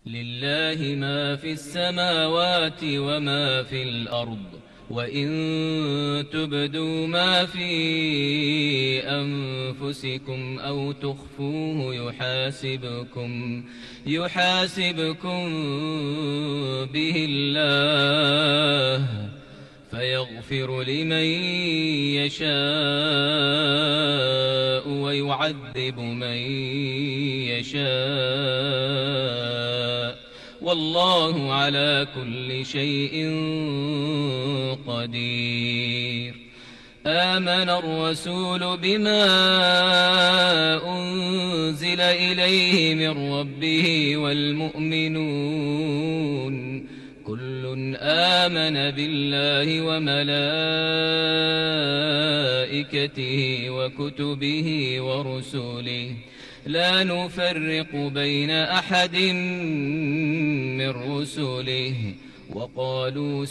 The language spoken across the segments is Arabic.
لله ما في السماوات وما في الأرض وإن تبدوا ما في أنفسكم أو تخفوه يحاسبكم به الله فيغفر لمن يشاء ويعذب من يشاء والله على كل شيء قدير. آمن الرسول بما أنزل إليه من ربه والمؤمنون كل آمن بالله وملائكته وكتبه ورسله لا نفرق بين أحد من رسله وقالوا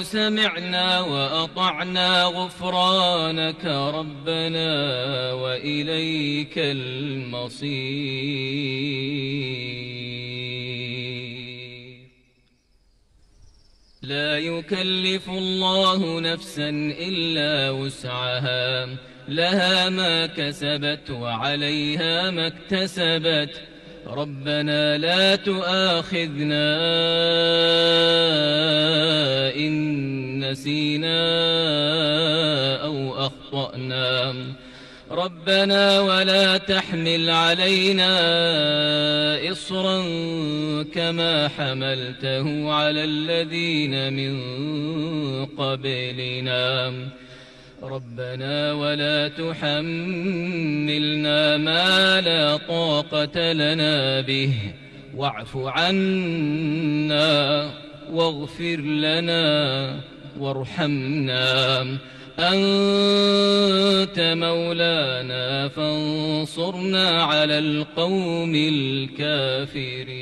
سمعنا وأطعنا غفرانك ربنا وإليك المصير. لا يكلف الله نفسا إلا وسعها لها ما كسبت وعليها ما اكتسبت ربنا لا تؤاخذنا إن نسينا أو أخطأنا ربنا ولا تحمل علينا إصرا كما حملته على الذين من قبلنا ربنا ولا تحملنا ما لا طاقة لنا به واعف عنا واغفر لنا وارحمنا أنت مولانا فانصرنا على القوم الكافرين.